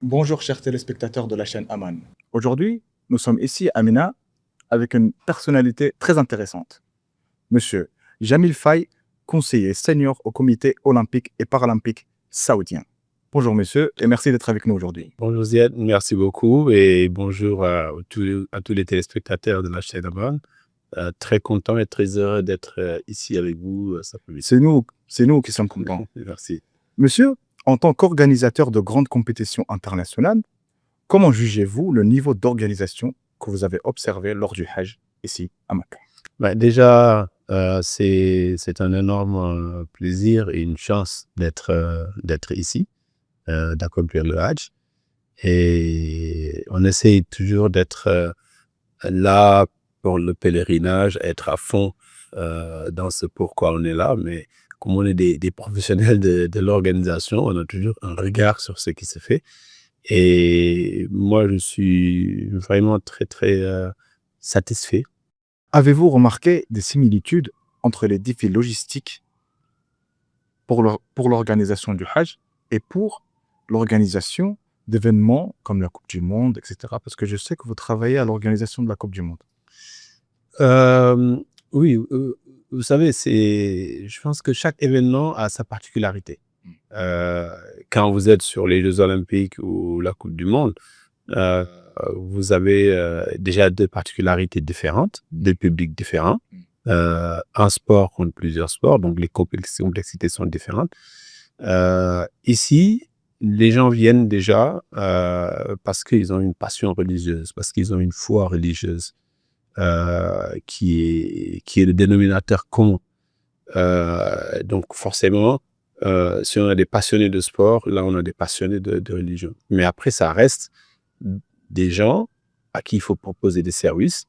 Bonjour chers téléspectateurs de la chaîne Aman. Aujourd'hui, nous sommes ici à Mina avec une personnalité très intéressante. Monsieur Jamil Faye, conseiller senior au comité olympique et paralympique saoudien. Bonjour monsieur et merci d'être avec nous aujourd'hui. Bonjour Ziad, merci beaucoup et bonjour à tous les téléspectateurs de la chaîne Aman. Très content et très heureux d'être ici avec vous cet après-midi. C'est nous qui sommes contents. Merci. Monsieur, en tant qu'organisateur de grandes compétitions internationales, comment jugez-vous le niveau d'organisation que vous avez observé lors du Hajj ici à Mecca? Déjà, c'est un énorme plaisir et une chance d'être ici, d'accomplir le Hajj. Et on essaye toujours d'être là pour le pèlerinage, être à fond dans ce pourquoi on est là. Mais comme on est des professionnels de l'organisation, on a toujours un regard sur ce qui se fait. Et moi, je suis vraiment très, très satisfait. Avez-vous remarqué des similitudes entre les défis logistiques pour l'organisation du Hajj et pour l'organisation d'événements comme la Coupe du Monde, etc. Parce que je sais que vous travaillez à l'organisation de la Coupe du Monde. Oui, vous savez, je pense que chaque événement a sa particularité. Quand vous êtes sur les Jeux Olympiques ou la Coupe du Monde, vous avez déjà deux particularités différentes, deux publics différents. Un sport contre plusieurs sports, donc les complexités sont différentes. Ici, les gens viennent déjà parce qu'ils ont une passion religieuse, parce qu'ils ont une foi religieuse qui est le dénominateur commun. Donc forcément, si on a des passionnés de sport, là on a des passionnés de religion. Mais après, ça reste des gens à qui il faut proposer des services,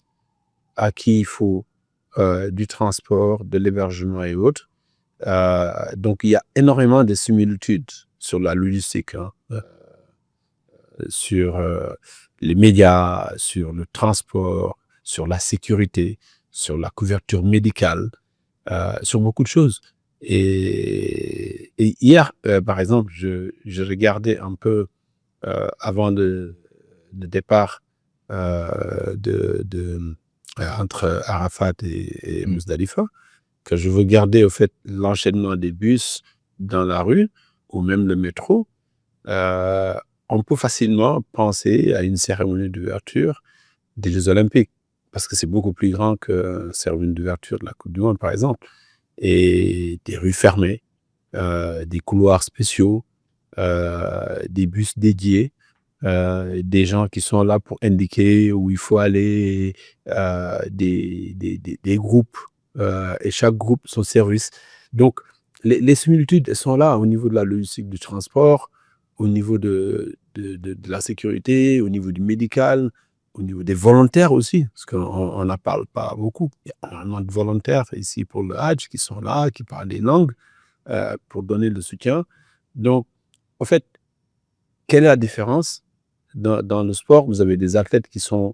à qui il faut du transport, de l'hébergement et autres. Donc il y a énormément de similitudes sur la logistique, sur les médias, sur le transport, sur la sécurité, sur la couverture médicale, sur beaucoup de choses. Et hier, par exemple, je regardais un peu avant le départ entre Arafat et Musdalifa, que je regardais au fait l'enchaînement des bus dans la rue ou même le métro. On peut facilement penser à une cérémonie d'ouverture des Jeux Olympiques, parce que c'est beaucoup plus grand que une cérémonie d'ouverture de la Coupe du Monde, par exemple. Et des rues fermées, des couloirs spéciaux, des bus dédiés, des gens qui sont là pour indiquer où il faut aller, des groupes, et chaque groupe son service. Donc, les similitudes elles sont là au niveau de la logistique du transport, au niveau de la sécurité, au niveau du médical, au niveau des volontaires aussi, parce qu'on n'en parle pas beaucoup. Il y a énormément de volontaires ici pour le Hajj qui sont là, qui parlent les langues pour donner le soutien. Donc, en fait, quelle est la différence? Dans le sport, vous avez des athlètes qui sont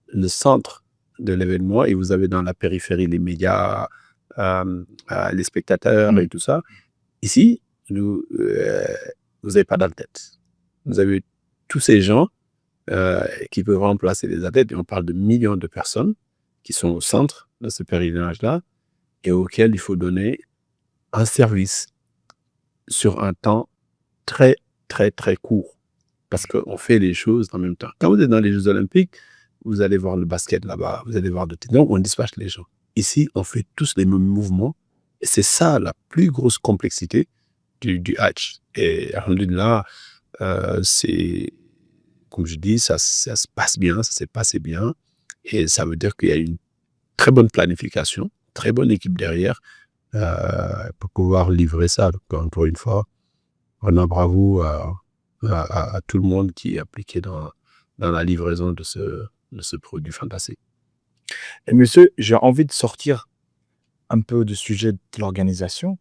le centre de l'événement et vous avez dans la périphérie les médias, les spectateurs et tout ça. Ici, vous n'avez pas d'athlète. Vous avez tous ces gens qui peuvent remplacer les athlètes, et on parle de millions de personnes qui sont au centre de ce pèlerinage-là et auxquels il faut donner un service sur un temps très, très, très court, parce qu'on fait les choses en même temps. Quand vous êtes dans les Jeux Olympiques, vous allez voir le basket là-bas, vous allez voir de donc on dispatche les gens. Ici, on fait tous les mêmes mouvements, et c'est ça la plus grosse complexité du Hajj. Et alhamdoulilah, c'est, comme je dis, ça se passe bien, ça s'est passé bien, et ça veut dire qu'il y a une très bonne planification, très bonne équipe derrière pour pouvoir livrer ça. Donc, encore une fois, on a bravo à tout le monde qui est impliqué dans la livraison de ce produit fantastique. Et monsieur, j'ai envie de sortir un peu du sujet de l'organisation.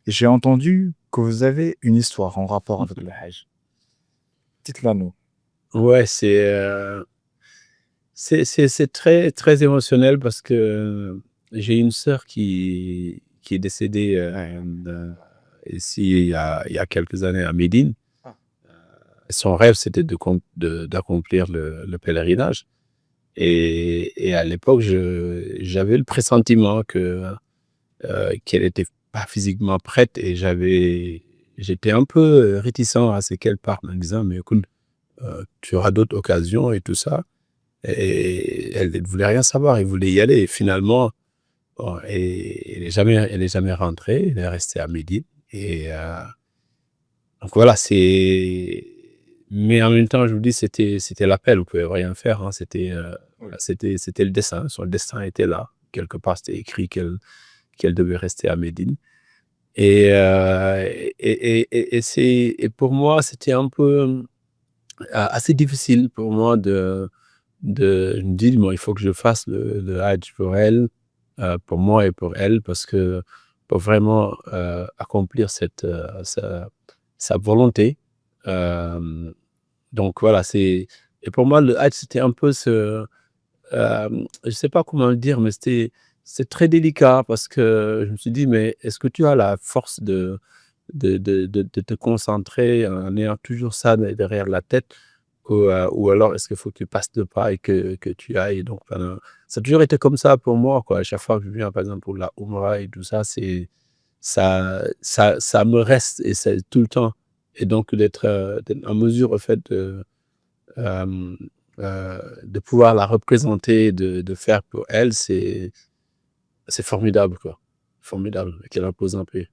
J'ai entendu que vous avez une histoire en rapport avec le Hajj. Dites-la nous. Ouais, c'est très, très émotionnel parce que j'ai une sœur qui est décédée ici il y a quelques années à Médine. son rêve, c'était d'accomplir le pèlerinage. Et à l'époque, j'avais le pressentiment qu'elle était pas physiquement prête et j'étais un peu réticent à ce qu'elle parte en disant: «Mais écoute, tu auras d'autres occasions» et tout ça. Et elle ne voulait rien savoir, elle voulait y aller. Et finalement, bon, et elle est jamais rentrée, elle est restée à Médine. Et donc voilà, mais en même temps, je vous dis, c'était l'appel, on pouvait rien faire, hein. Oui. C'était le destin, son destin était là. Quelque part, c'était écrit qu'elle devait rester à Médine. Et pour moi, c'était un peu assez difficile pour moi je me dis: «Bon, il faut que je fasse le Hajj pour elle, pour moi et pour elle», parce que pour vraiment, accomplir sa volonté. Hem, donc voilà, et pour moi, le Hajj, c'était un peu je sais pas comment le dire, mais c'est très délicat parce que je me suis dit: «Mais est-ce que tu as la force de te concentrer en ayant toujours ça derrière la tête, ou alors est-ce qu'il faut que tu passes le pas et que tu ailles?» Donc ça a toujours été comme ça pour moi, quoi. À chaque fois que je viens, par exemple, pour la Oumra et tout ça, ça me reste, et c'est tout le temps. Et donc d'être en mesure, en fait, hem, de pouvoir la représenter, de faire pour elle, c'est formidable, quoi. Formidable, et qu'elle repose en paix.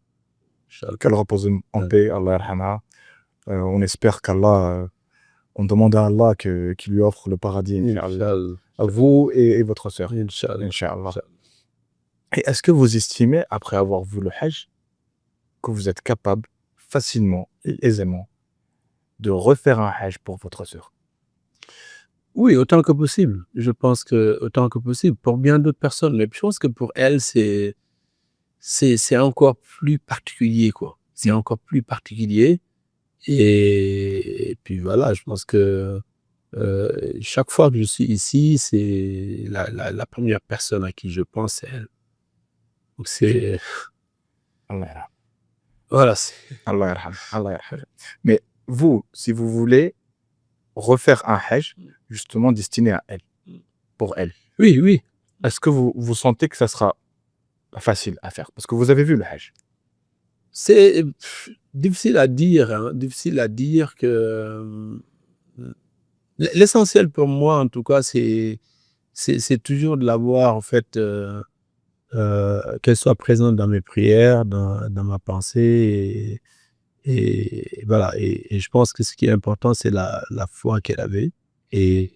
Inch'Allah. Qu'elle repose en Ouais. paix, Allah yarhamha. On espère qu'Allah, on demande à Allah qu'il lui offre le paradis, Inch'Allah. Inch'Allah. À vous et votre sœur, Inch'Allah. Inch'Allah. Inch'Allah. Et est-ce que vous estimez, après avoir vu le Hajj, que vous êtes capable facilement et aisément de refaire un Hajj pour votre sœur? Oui, autant que possible. Je pense que autant que possible pour bien d'autres personnes. Mais je pense que pour elle, c'est encore plus particulier, quoi. C'est encore plus particulier. Et puis voilà, je pense que chaque fois que je suis ici, c'est la première personne à qui je pense, c'est elle. Donc Allah yarham. voilà, Allah yarham. Allah yarham. Mais vous, si vous voulez refaire un Hajj, justement destiné à elle, pour elle, oui, oui. est-ce que vous sentez que ça sera facile à faire? Parce que vous avez vu le Hajj. C'est difficile à dire, hein, difficile à dire que, l'essentiel pour moi, en tout cas, c'est toujours de l'avoir, en fait, qu'elle soit présente dans mes prières, dans ma pensée. Et voilà. Et je pense que ce qui est important, c'est la foi qu'elle avait. Et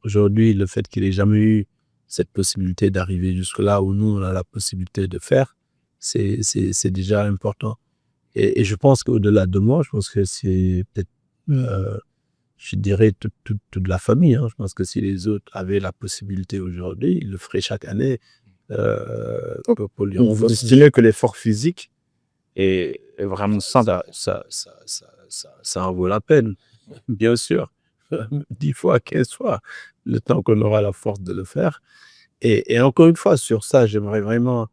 aujourd'hui, le fait qu'il ait jamais eu cette possibilité d'arriver jusque-là où nous, on a la possibilité de faire, c'est déjà important. Et je pense qu'au-delà de moi, je pense que c'est peut-être, je dirais toute la famille, hein. Je pense que si les autres avaient la possibilité aujourd'hui, ils le feraient chaque année, pour lui Vous rendre estimez que l'effort physique est vraiment ça. ça en vaut la peine, bien sûr. 10 fois, 15 fois, le temps qu'on aura la force de le faire. Et encore une fois, sur ça, j'aimerais vraiment,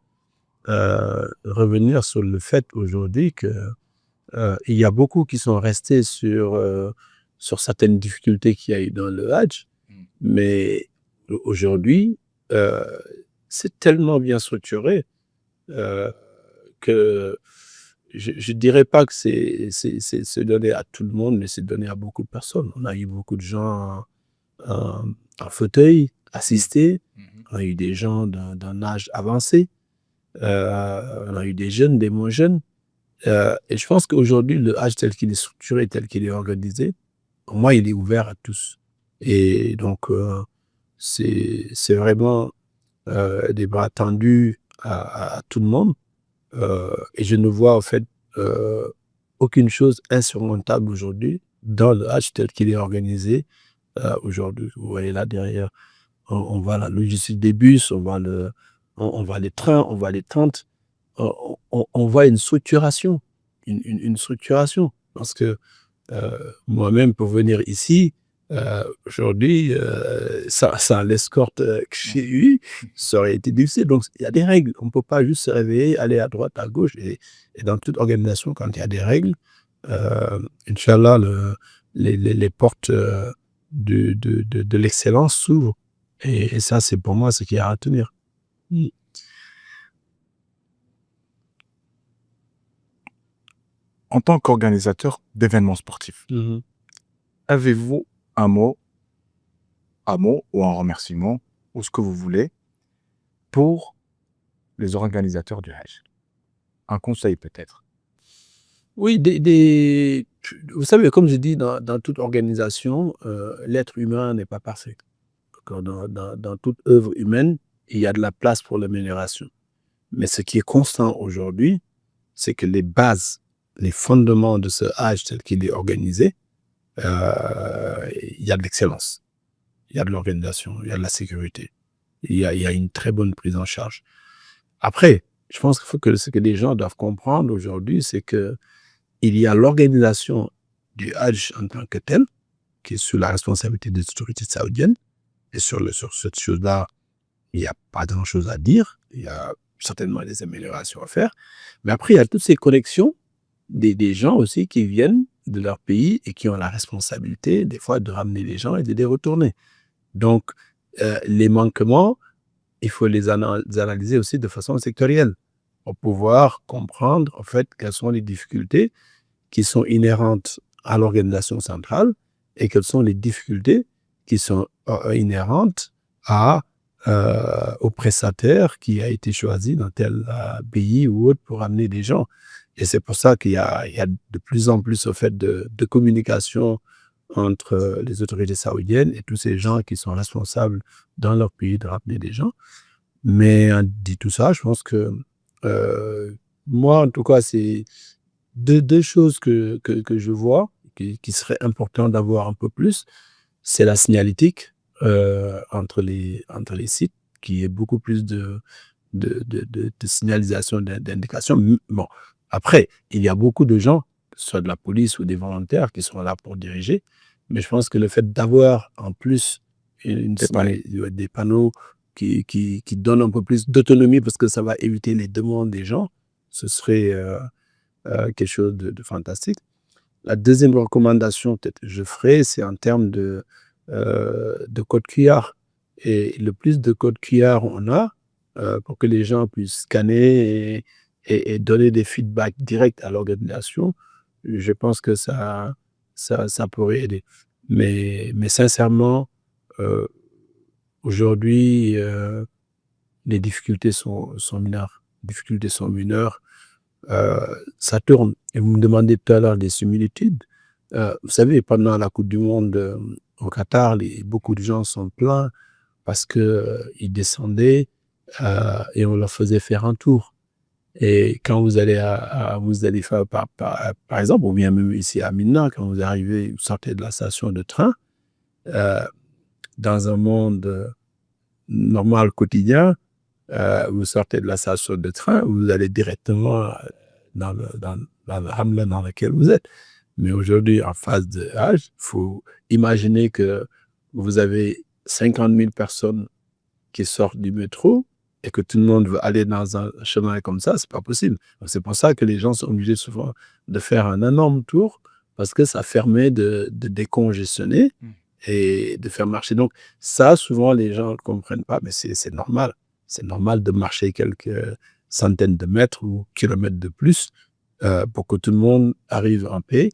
revenir sur le fait aujourd'hui que, il y a beaucoup qui sont restés sur certaines difficultés qu'il y a eu dans le Hajj. Mais aujourd'hui, heu, c'est tellement bien structuré, heu, que je dirais pas que c'est donné à tout le monde, mais c'est donné à beaucoup de personnes. On a eu beaucoup de gens en fauteuil assisté, on a eu des gens d'un âge avancé, on a eu des jeunes, des moins jeunes. Et je pense qu'aujourd'hui, le Hajj tel qu'il est structuré, tel qu'il est organisé, pour moi, il est ouvert à tous. Et donc, c'est vraiment, des bras tendus à tout le monde. Et je ne vois, en fait, aucune chose insurmontable aujourd'hui dans le Hajj tel qu'il est organisé, aujourd'hui. Vous voyez là derrière, on voit la logistique des bus, on voit les trains, on voit les tentes, on voit une structuration, une structuration. Parce que, moi-même, pour venir ici, aujourd'hui, sans l'escorte, que j'ai eue, ça aurait été difficile. Donc il y a des règles. On ne peut pas juste se réveiller, aller à droite, à gauche. Et dans toute organisation, quand il y a des règles, inch'Allah, les portes de l'excellence s'ouvrent. Et ça, c'est pour moi ce qu'il y a à retenir. En tant qu'organisateur d'événements sportifs, avez-vous un mot ou un remerciement, ou ce que vous voulez, pour les organisateurs du Hajj? Un conseil peut-être. Oui, vous savez, comme je dis, dans toute organisation, l'être humain n'est pas parfait. Dans toute œuvre humaine, il y a de la place pour l'amélioration. Mais ce qui est constant aujourd'hui, c'est que les bases, les fondements de ce Hajj tel qu'il est organisé, il y a de l'excellence, il y a de l'organisation, il y a de la sécurité, il y a une très bonne prise en charge. Après, je pense qu'il faut que ce que les gens doivent comprendre aujourd'hui, c'est que il y a l'organisation du Hajj en tant que tel, qui est sous la responsabilité des autorités saoudiennes. Et sur cette chose-là, il n'y a pas grand-chose à dire. Il y a certainement des améliorations à faire. Mais après, il y a toutes ces connexions des gens aussi qui viennent de leur pays et qui ont la responsabilité, des fois, de ramener les gens et de les retourner. Donc, les manquements, il faut les analyser aussi de façon sectorielle pour pouvoir comprendre, en fait, quelles sont les difficultés qui sont inhérentes à l'organisation centrale et quelles sont les difficultés qui sont inhérentes au prestataire qui a été choisi dans tel pays ou autre pour amener des gens. Et c'est pour ça qu'il y a de plus en plus au fait de communication entre les autorités saoudiennes et tous ces gens qui sont responsables dans leur pays de ramener des gens. Mais dit tout ça, je pense que moi, en tout cas, c'est deux choses que je vois qui seraient importantes d'avoir un peu plus. C'est la signalétique entre les sites, qui est beaucoup plus de signalisation, d'indication. Bon, après, il y a beaucoup de gens, soit de la police ou des volontaires, qui sont là pour diriger. Mais je pense que le fait d'avoir en plus des panneaux qui donnent un peu plus d'autonomie, parce que ça va éviter les demandes des gens, ce serait quelque chose de fantastique. La deuxième recommandation que je ferai, c'est en termes de code QR. Et le plus de code QR on a, pour que les gens puissent scanner et donner des feedbacks directs à l'organisation, je pense que ça pourrait aider. Mais sincèrement, aujourd'hui, les difficultés sont mineures. Ça tourne. Et vous me demandez tout à l'heure des similitudes. Vous savez, pendant la Coupe du Monde au Qatar, beaucoup de gens sont plaints parce qu'ils descendaient et on leur faisait faire un tour. Et quand vous allez faire, par exemple, ou bien même ici à Minna, quand vous arrivez, vous sortez de la station de train, dans un monde normal, quotidien, vous sortez de la station de train, vous allez directement dans la hamla dans laquelle vous êtes. Mais aujourd'hui, en phase de Hajj, il faut imaginer que vous avez 50 000 personnes qui sortent du métro et que tout le monde veut aller dans un chemin comme ça, c'est pas possible. Donc, c'est pour ça que les gens sont obligés souvent de faire un énorme tour, parce que ça permet de décongestionner et de faire marcher. Donc ça, souvent, les gens ne comprennent pas, mais c'est normal. C'est normal de marcher quelques centaines de mètres ou kilomètres de plus pour que tout le monde arrive en paix.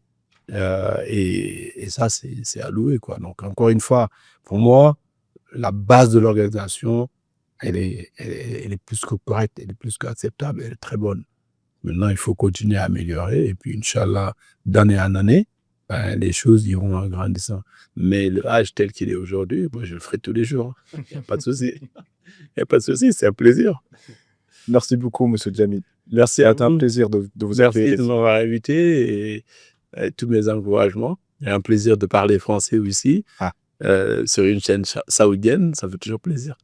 Et ça, c'est à louer, quoi. Donc, encore une fois, pour moi, la base de l'organisation, elle est plus que correcte, elle est plus qu'acceptable, elle est très bonne. Maintenant, il faut continuer à améliorer. Et puis, Inch'Allah, d'année en année, les choses iront en grandissant. Mais le Hajj tel qu'il est aujourd'hui, moi, je le ferai tous les jours. Il n'y a pas de souci. Il n'y a pas de souci, c'est un plaisir. Merci beaucoup, M. Djamil. Merci, c'est un plaisir de vous accueillir. Merci de m'avoir invité et tous mes encouragements. C'est un plaisir de parler français aussi. Sur une chaîne saoudienne, ça fait toujours plaisir.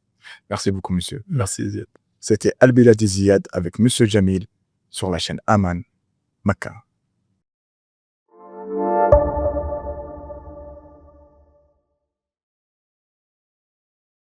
Merci beaucoup, monsieur. Merci, Ziad. C'était Al Biladi Ziad avec M. Djamil sur la chaîne Aman, Makkah.